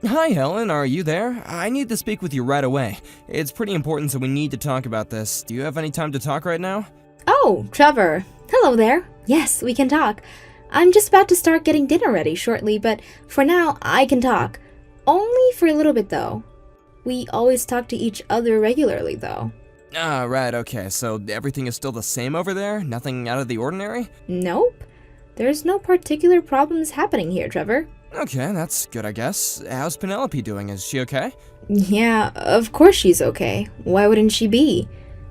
Hi, Helen, are you there? I need to speak with you right away. It's pretty important, so we need to talk about this. Do you have any time to talk right now? Oh, Trevor. Hello there. Yes, we can talk. I'm just about to start getting dinner ready shortly, but for now, I can talk. Only for a little bit, though. We always talk to each other regularly, though. Ah, right, okay, so everything is still the same over there? Nothing out of the ordinary? Nope. There's no particular problems happening here, Trevor. Okay, that's good, I guess. How's Penelope doing? Is she okay? Yeah, of course she's okay. Why wouldn't she be?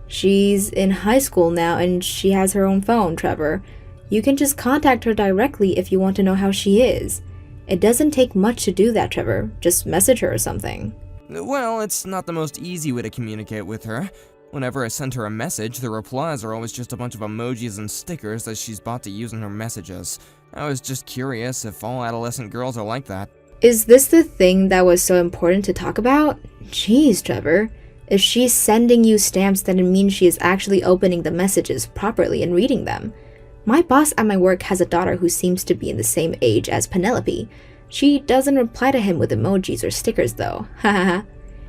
She's in high school now and she has her own phone, Trevor. You can just contact her directly if you want to know how she is. It doesn't take much to do that, Trevor. Just message her or something. Well, it's not the most easy way to communicate with her. Whenever I send her a message, the replies are always just a bunch of emojis and stickers that she's bought to use in her messages. I was just curious if all adolescent girls are like that. Is this the thing that was so important to talk about? Jeez, Trevor. If she's sending you stamps, then it means she is actually opening the messages properly and reading them. My boss at my work has a daughter who seems to be in the same age as Penelope. She doesn't reply to him with emojis or stickers, though. Hahaha.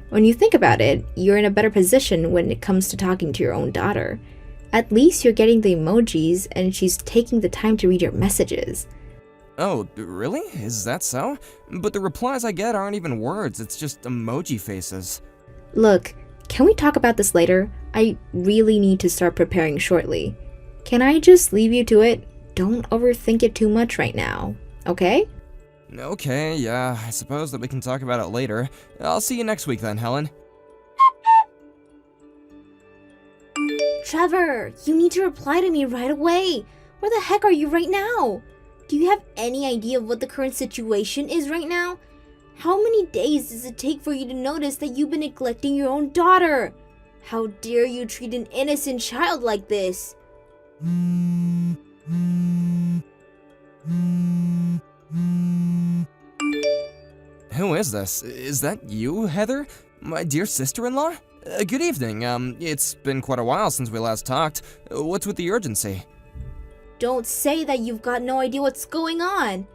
When you think about it, you're in a better position when it comes to talking to your own daughter. At least you're getting the emojis and she's taking the time to read your messages. Oh, really? Is that so? But the replies I get aren't even words, it's just emoji faces. Look, can we talk about this later? I really need to start preparing shortly. Can I just leave you to it? Don't overthink it too much right now, okay? Okay, yeah, I suppose that we can talk about it later. I'll see you next week then, Helen. Trevor, you need to reply to me right away. Where the heck are you right now? Do you have any idea of what the current situation is right now? How many days does it take for you to notice that you've been neglecting your own daughter? How dare you treat an innocent child like this? Who is this? Is that you, Heather? My dear sister-in-law? Good evening. It's been quite a while since we last talked. What's with the urgency? Don't say that you've got no idea what's going on.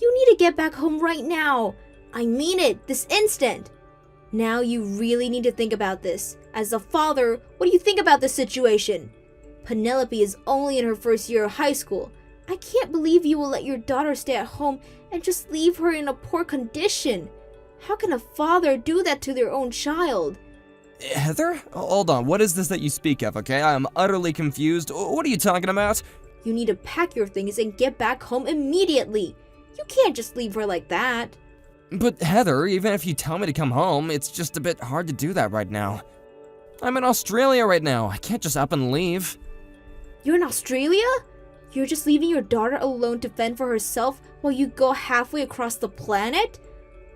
You need to get back home right now. I mean it, this instant. Now you really need to think about this. As a father, what do you think about this situation? Penelope is only in her first year of high school. I can't believe you will let your daughter stay at home and just leave her in a poor condition. How can a father do that to their own child? Heather? Hold on, what is this that you speak of, okay? I am utterly confused. What are you talking about? You need to pack your things and get back home immediately. You can't just leave her like that. But Heather, even if you tell me to come home, it's just a bit hard to do that right now. I'm in Australia right now. I can't just up and leave. You're in Australia? You're just leaving your daughter alone to fend for herself while you go halfway across the planet?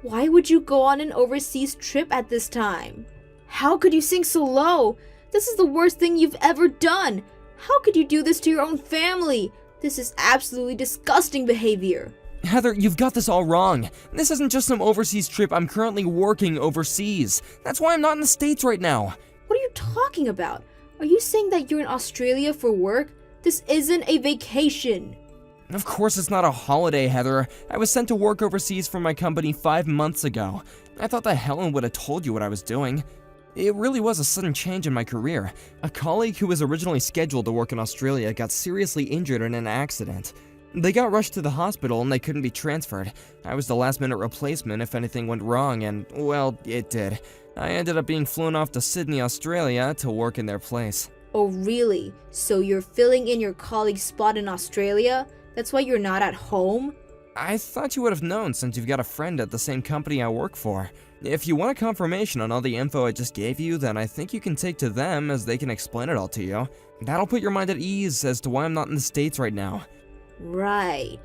Why would you go on an overseas trip at this time? How could you sink so low? This is the worst thing you've ever done. How could you do this to your own family? This is absolutely disgusting behavior. Heather, you've got this all wrong. This isn't just some overseas trip. I'm currently working overseas. That's why I'm not in the States right now. What are you talking about? Are you saying that you're in Australia for work? This isn't a vacation. Of course it's not a holiday, Heather. I was sent to work overseas from my company 5 months ago. I thought that Helen would have told you what I was doing. It really was a sudden change in my career. A colleague who was originally scheduled to work in Australia got seriously injured in an accident. They got rushed to the hospital and they couldn't be transferred. I was the last-minute replacement if anything went wrong, and, well, it did. I ended up being flown off to Sydney, Australia to work in their place. Oh, really? So you're filling in your colleague's spot in Australia? That's why you're not at home? I thought you would have known since you've got a friend at the same company I work for. If you want a confirmation on all the info I just gave you, then I think you can take to them as they can explain it all to you. That'll put your mind at ease as to why I'm not in the States right now. Right.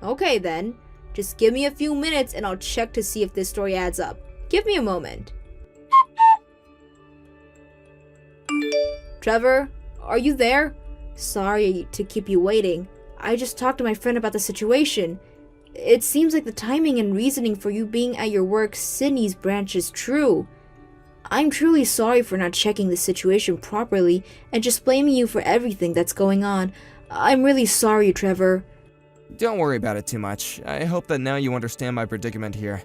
Okay then. Just give me a few minutes and I'll check to see if this story adds up. Give me a moment. Trevor, are you there? Sorry to keep you waiting. I just talked to my friend about the situation. It seems like the timing and reasoning for you being at your work Sydney's branch is true. I'm truly sorry for not checking the situation properly and just blaming you for everything that's going on. I'm really sorry, Trevor. Don't worry about it too much. I hope that now you understand my predicament here.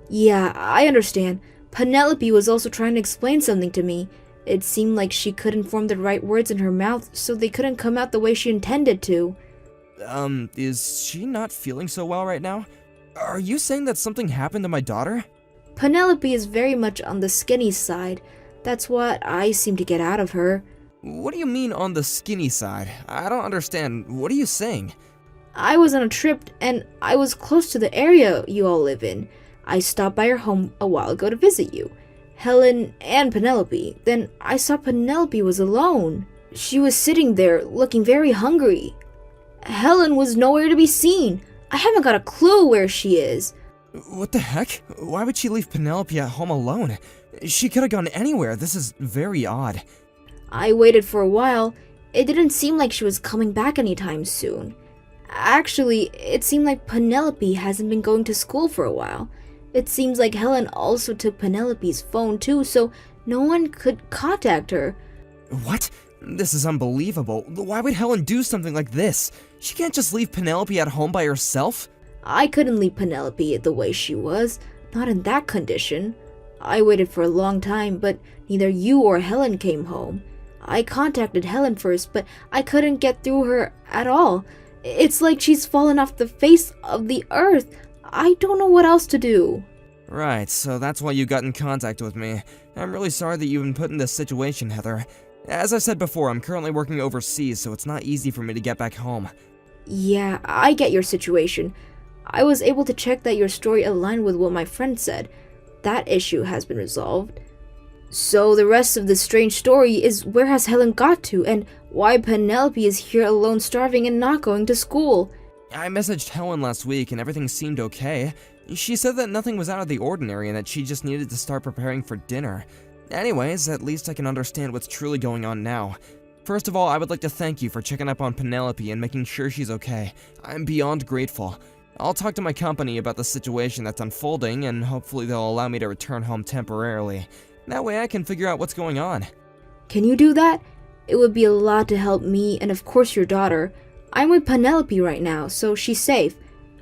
Yeah, I understand. Penelope was also trying to explain something to me. It seemed like she couldn't form the right words in her mouth, so they couldn't come out the way she intended to. Is she not feeling so well right now? Are you saying that something happened to my daughter? Penelope is very much on the skinny side. That's what I seem to get out of her. What do you mean on the skinny side? I don't understand. What are you saying? I was on a trip and I was close to the area you all live in. I stopped by your home a while ago to visit you, Helen and Penelope. Then I saw Penelope was alone. She was sitting there looking very hungry. Helen was nowhere to be seen. I haven't got a clue where she is. What the heck? Why would she leave Penelope at home alone? She could have gone anywhere. This is very odd. I waited for a while. It didn't seem like she was coming back anytime soon. Actually, it seemed like Penelope hasn't been going to school for a while. It seems like Helen also took Penelope's phone too, so no one could contact her. What? This is unbelievable. Why would Helen do something like this? She can't just leave Penelope at home by herself. I couldn't leave Penelope the way she was, not in that condition. I waited for a long time, but neither you or Helen came home. I contacted Helen first, but I couldn't get through her at all. It's like she's fallen off the face of the earth. I don't know what else to do. Right, so that's why you got in contact with me. I'm really sorry that you've been put in this situation, Heather. As I said before, I'm currently working overseas, so it's not easy for me to get back home. Yeah, I get your situation. I was able to check that your story aligned with what my friend said. That issue has been resolved. So the rest of this strange story is where has Helen got to, and why Penelope is here alone starving and not going to school. I messaged Helen last week and everything seemed okay. She said that nothing was out of the ordinary and that she just needed to start preparing for dinner. Anyways, at least I can understand what's truly going on now. First of all, I would like to thank you for checking up on Penelope and making sure she's okay. I'm beyond grateful. I'll talk to my company about the situation that's unfolding, and hopefully they'll allow me to return home temporarily. That way I can figure out what's going on. Can you do that? It would be a lot to help me and of course your daughter. I'm with Penelope right now, so she's safe.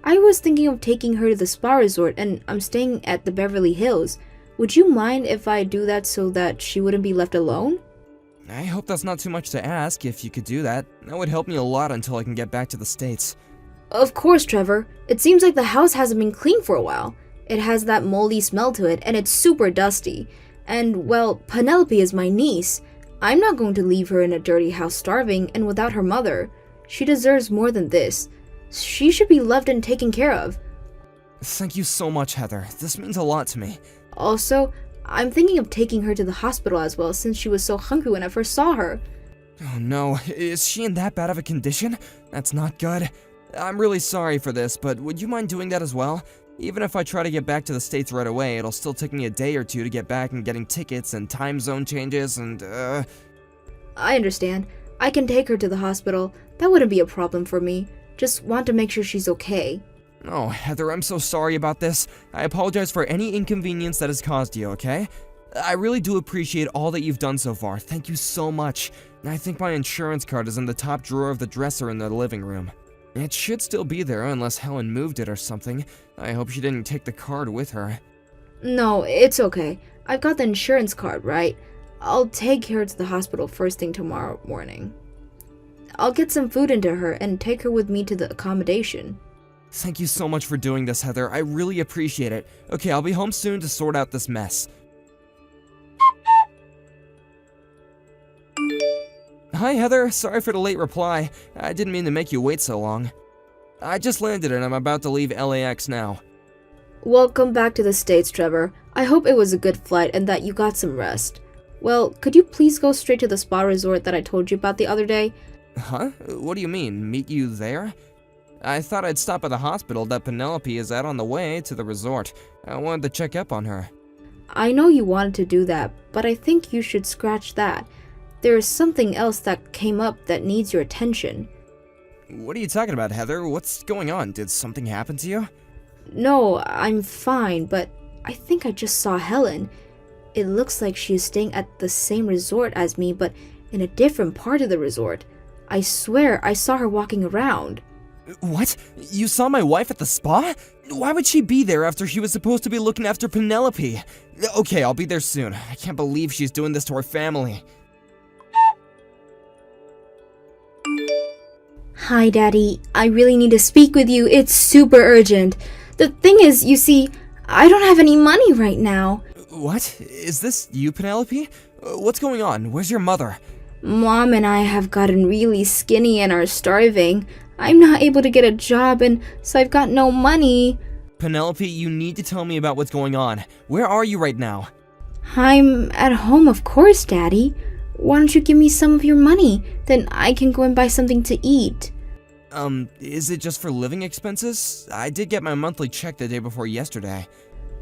I was thinking of taking her to the spa resort, and I'm staying at the Beverly Hills. Would you mind if I do that so that she wouldn't be left alone? I hope that's not too much to ask. If you could do that, that would help me a lot until I can get back to the States. Of course, Trevor. It seems like the house hasn't been cleaned for a while. It has that moldy smell to it, and it's super dusty. And, well, Penelope is my niece. I'm not going to leave her in a dirty house starving and without her mother. She deserves more than this. She should be loved and taken care of. Thank you so much, Heather. This means a lot to me. Also, I'm thinking of taking her to the hospital as well since she was so hungry when I first saw her. Oh no, is she in that bad of a condition? That's not good. I'm really sorry for this, but would you mind doing that as well? Even if I try to get back to the States right away, it'll still take me a day or two to get back and getting tickets and time zone changes and, I understand. I can take her to the hospital. That wouldn't be a problem for me. Just want to make sure she's okay. Oh, Heather, I'm so sorry about this. I apologize for any inconvenience that has caused you, okay? I really do appreciate all that you've done so far. Thank you so much. I think my insurance card is in the top drawer of the dresser in the living room. It should still be there unless Helen moved it or something. I hope she didn't take the card with her. No, it's okay. I've got the insurance card, right? I'll take her to the hospital first thing tomorrow morning. I'll get some food into her and take her with me to the accommodation. Thank you so much for doing this, Heather. I really appreciate it. Okay, I'll be home soon to sort out this mess. Hi, Heather. Sorry for the late reply. I didn't mean to make you wait so long. I just landed and I'm about to leave LAX now. Welcome back to the States, Trevor. I hope it was a good flight and that you got some rest. Well, could you please go straight to the spa resort that I told you about the other day? Huh? What do you mean? Meet you there? I thought I'd stop at the hospital that Penelope is at on the way to the resort. I wanted to check up on her. I know you wanted to do that, but I think you should scratch that. There is something else that came up that needs your attention. What are you talking about, Heather? What's going on? Did something happen to you? No, I'm fine, but I think I just saw Helen. It looks like she is staying at the same resort as me, but in a different part of the resort. I swear I saw her walking around. What? You saw my wife at the spa? Why would she be there after she was supposed to be looking after Penelope? Okay, I'll be there soon. I can't believe she's doing this to our family. Hi, Daddy. I really need to speak with you. It's super urgent. The thing is, you see, I don't have any money right now. What? Is this you, Penelope? What's going on? Where's your mother? Mom and I have gotten really skinny and are starving. I'm not able to get a job, and so I've got no money. Penelope, you need to tell me about what's going on. Where are you right now? I'm at home, of course, Daddy. Why don't you give me some of your money? Then I can go and buy something to eat. Is it just for living expenses? I did get my monthly check the day before yesterday.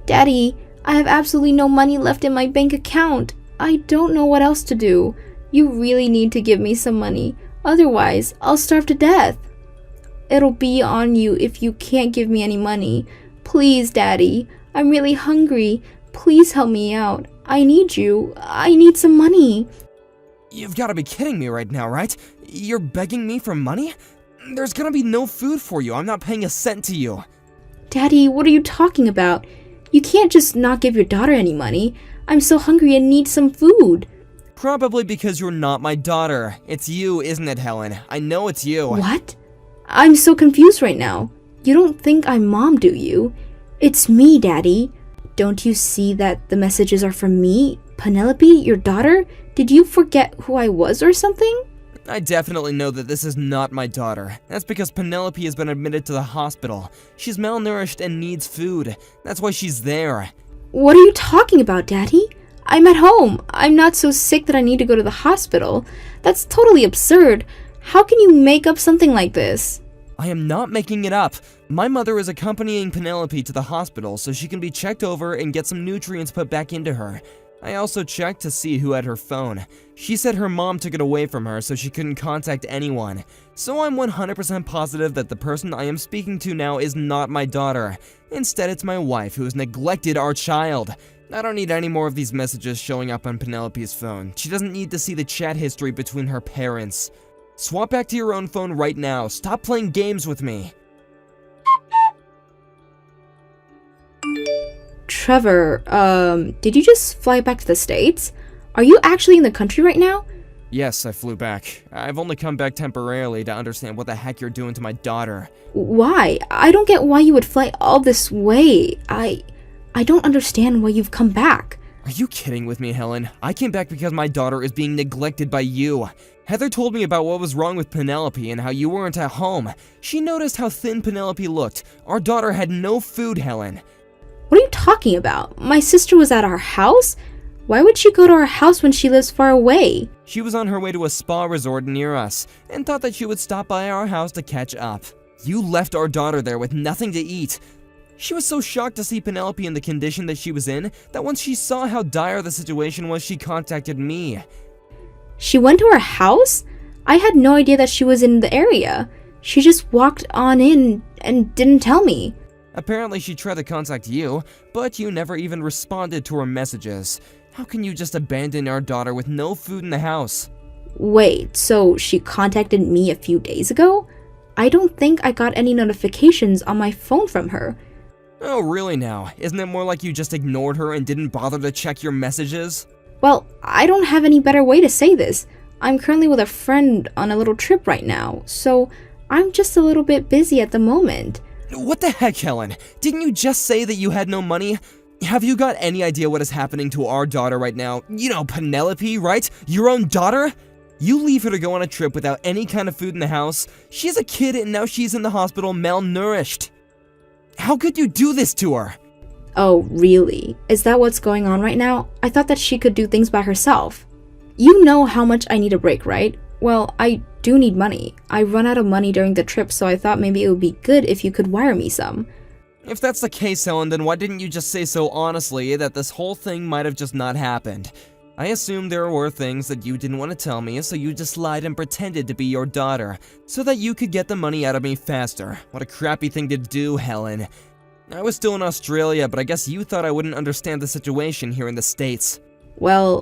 Daddy, I have absolutely no money left in my bank account. I don't know what else to do. You really need to give me some money. Otherwise, I'll starve to death. It'll be on you if you can't give me any money. Please, Daddy. I'm really hungry. Please help me out. I need you. I need some money. You've got to be kidding me right now, right? You're begging me for money? There's gonna be no food for you. I'm not paying a cent to you. Daddy, what are you talking about? You can't just not give your daughter any money. I'm so hungry and need some food. Probably because you're not my daughter. It's you, isn't it, Helen? I know it's you. What? I'm so confused right now. You don't think I'm Mom, do you? It's me, Daddy. Don't you see that the messages are from me? Penelope, your daughter? Did you forget who I was or something? I definitely know that this is not my daughter. That's because Penelope has been admitted to the hospital. She's malnourished and needs food. That's why she's there. What are you talking about, Daddy? I'm at home. I'm not so sick that I need to go to the hospital. That's totally absurd. How can you make up something like this? I am not making it up. My mother is accompanying Penelope to the hospital so she can be checked over and get some nutrients put back into her. I also checked to see who had her phone. She said her mom took it away from her so she couldn't contact anyone. So I'm 100% positive that the person I am speaking to now is not my daughter. Instead, it's my wife who has neglected our child. I don't need any more of these messages showing up on Penelope's phone. She doesn't need to see the chat history between her parents. Swap back to your own phone right now. Stop playing games with me. Trevor, did you just fly back to the States? Are you actually in the country right now? Yes, I flew back. I've only come back temporarily to understand what the heck you're doing to my daughter. Why? I don't get why you would fly all this way. I don't understand why you've come back. Are you kidding with me, Helen? I came back because my daughter is being neglected by you. Heather told me about what was wrong with Penelope and how you weren't at home. She noticed how thin Penelope looked. Our daughter had no food, Helen. What are you talking about? My sister was at our house? Why would she go to our house when she lives far away? She was on her way to a spa resort near us and thought that she would stop by our house to catch up. You left our daughter there with nothing to eat. She was so shocked to see Penelope in the condition that she was in that once she saw how dire the situation was, she contacted me. She went to our house? I had no idea that she was in the area. She just walked on in and didn't tell me. Apparently she tried to contact you, but you never even responded to her messages. How can you just abandon our daughter with no food in the house? Wait, so she contacted me a few days ago? I don't think I got any notifications on my phone from her. Oh, really now? Isn't it more like you just ignored her and didn't bother to check your messages? Well, I don't have any better way to say this. I'm currently with a friend on a little trip right now, so I'm just a little bit busy at the moment. What the heck, Helen? Didn't you just say that you had no money? Have you got any idea what is happening to our daughter right now? You know, Penelope, right? Your own daughter? You leave her to go on a trip without any kind of food in the house. She's a kid and now she's in the hospital malnourished. How could you do this to her? Oh, really? Is that what's going on right now? I thought that she could do things by herself. You know how much I need a break, right? Well, I do need money. I run out of money during the trip, so I thought maybe it would be good if you could wire me some. If that's the case, Helen, then why didn't you just say so honestly that this whole thing might have just not happened? I assumed there were things that you didn't want to tell me, so you just lied and pretended to be your daughter, so that you could get the money out of me faster. What a crappy thing to do, Helen. I was still in Australia, but I guess you thought I wouldn't understand the situation here in the States. Well,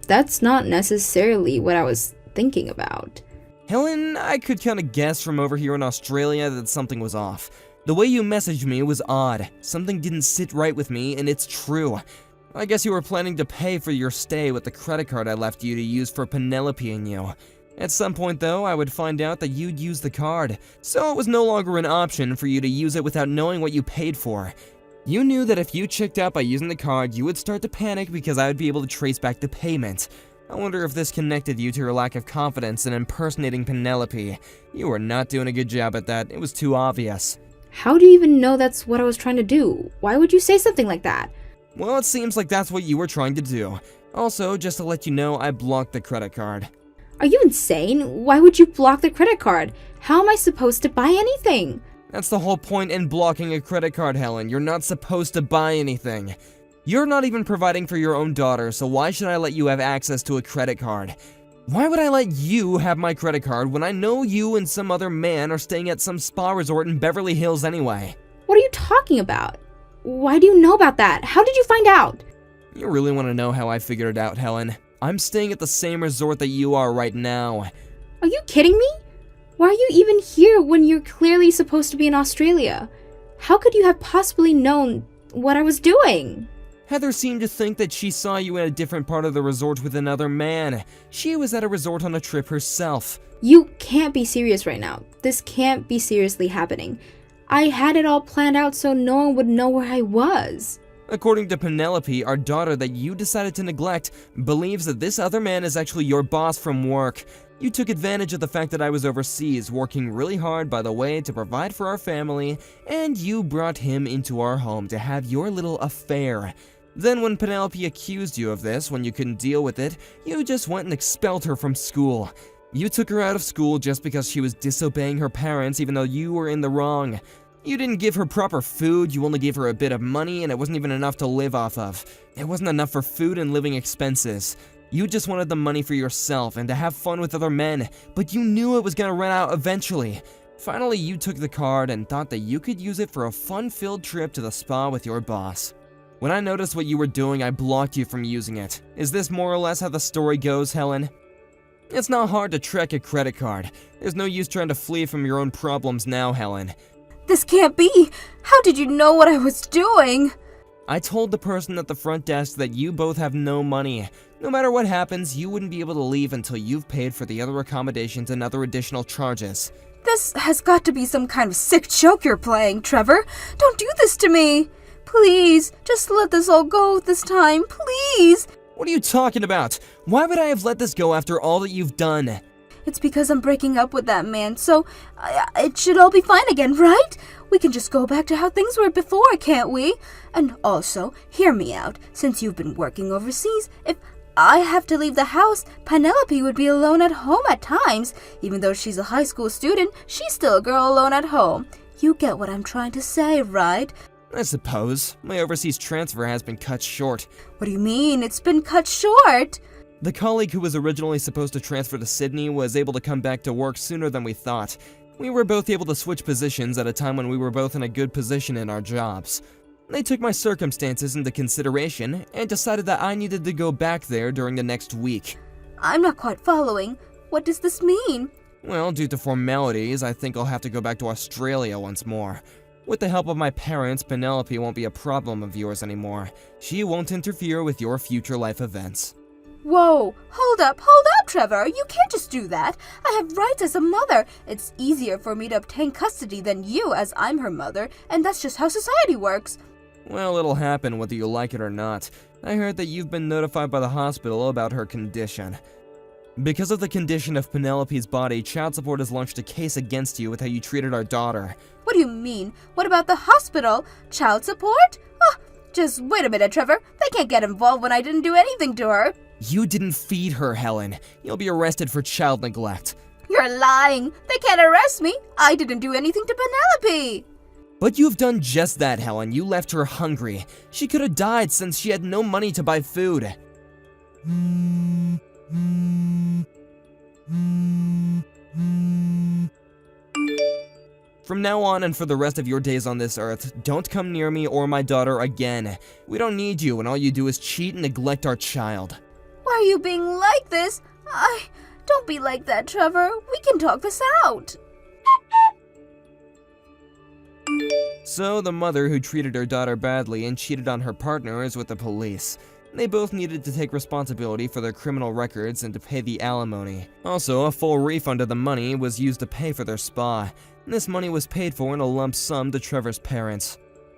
that's not necessarily what I was thinking about. Helen, I could kind of guess from over here in Australia that something was off. The way you messaged me was odd. Something didn't sit right with me, and it's true. I guess you were planning to pay for your stay with the credit card I left you to use for Penelope and you. At some point, though, I would find out that you'd use the card, so it was no longer an option for you to use it without knowing what you paid for. You knew that if you checked out by using the card, you would start to panic because I would be able to trace back the payment. I wonder if this connected you to your lack of confidence in impersonating Penelope. You were not doing a good job at that. It was too obvious. How do you even know that's what I was trying to do? Why would you say something like that? Well, it seems like that's what you were trying to do. Also, just to let you know, I blocked the credit card. Are you insane? Why would you block the credit card? How am I supposed to buy anything? That's the whole point in blocking a credit card, Helen. You're not supposed to buy anything. You're not even providing for your own daughter, so why should I let you have access to a credit card? Why would I let you have my credit card when I know you and some other man are staying at some spa resort in Beverly Hills anyway? What are you talking about? Why do you know about that? How did you find out? You really want to know how I figured it out, Helen? I'm staying at the same resort that you are right now. Are you kidding me? Why are you even here when you're clearly supposed to be in Australia? How could you have possibly known what I was doing? Heather seemed to think that she saw you in a different part of the resort with another man. She was at a resort on a trip herself. You can't be serious right now. This can't be seriously happening. I had it all planned out so no one would know where I was. According to Penelope, our daughter that you decided to neglect believes that this other man is actually your boss from work. You took advantage of the fact that I was overseas, working really hard by the way to provide for our family, and you brought him into our home to have your little affair. Then when Penelope accused you of this, when you couldn't deal with it, you just went and expelled her from school. You took her out of school just because she was disobeying her parents even though you were in the wrong. You didn't give her proper food, you only gave her a bit of money, and it wasn't even enough to live off of. It wasn't enough for food and living expenses. You just wanted the money for yourself and to have fun with other men, but you knew it was gonna run out eventually. Finally, you took the card and thought that you could use it for a fun-filled trip to the spa with your boss. When I noticed what you were doing, I blocked you from using it. Is this more or less how the story goes, Helen? It's not hard to track a credit card. There's no use trying to flee from your own problems now, Helen. This can't be! How did you know what I was doing? I told the person at the front desk that you both have no money. No matter what happens, you wouldn't be able to leave until you've paid for the other accommodations and other additional charges. This has got to be some kind of sick joke you're playing, Trevor. Don't do this to me! Please, just let this all go this time, please! What are you talking about? Why would I have let this go after all that you've done? It's because I'm breaking up with that man, so it should all be fine again, right? We can just go back to how things were before, can't we? And also, hear me out. Since you've been working overseas, if I have to leave the house, Penelope would be alone at home at times. Even though she's a high school student, she's still a girl alone at home. You get what I'm trying to say, right? I suppose. My overseas transfer has been cut short. What do you mean? It's been cut short? The colleague who was originally supposed to transfer to Sydney was able to come back to work sooner than we thought. We were both able to switch positions at a time when we were both in a good position in our jobs. They took my circumstances into consideration and decided that I needed to go back there during the next week. I'm not quite following. What does this mean? Well, due to formalities, I think I'll have to go back to Australia once more. With the help of my parents, Penelope won't be a problem of yours anymore. She won't interfere with your future life events. Whoa, hold up, Trevor. You can't just do that. I have rights as a mother. It's easier for me to obtain custody than you, as I'm her mother, and that's just how society works. Well, it'll happen whether you like it or not. I heard that you've been notified by the hospital about her condition. Because of the condition of Penelope's body, child support has launched a case against you with how you treated our daughter. What do you mean? What about the hospital? Child support? Oh, just wait a minute, Trevor. They can't get involved when I didn't do anything to her. You didn't feed her, Helen. You'll be arrested for child neglect. You're lying. They can't arrest me. I didn't do anything to Penelope. But you've done just that, Helen. You left her hungry. She could have died since she had no money to buy food. From now on and for the rest of your days on this earth, don't come near me or my daughter again. We don't need you, and all you do is cheat and neglect our child. Why are you being like this? Don't be like that, Trevor. We can talk this out. So the mother who treated her daughter badly and cheated on her partner is with the police. They both needed to take responsibility for their criminal records and to pay the alimony. Also, a full refund of the money was used to pay for their spa. This money was paid for in a lump sum to Trevor's parents.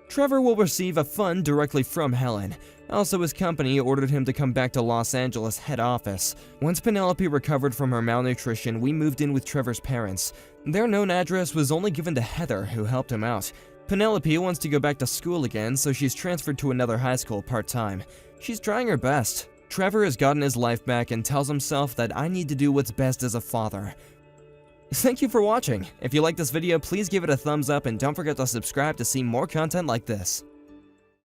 Trevor will receive a fund directly from Helen. Also, his company ordered him to come back to Los Angeles head office. Once Penelope recovered from her malnutrition, we moved in with Trevor's parents. Their known address was only given to Heather, who helped him out. Penelope wants to go back to school again, so she's transferred to another high school part-time. She's trying her best. Trevor has gotten his life back and tells himself that I need to do what's best as a father. Thank you for watching. If you like this video, please give it a thumbs up and don't forget to subscribe to see more content like this.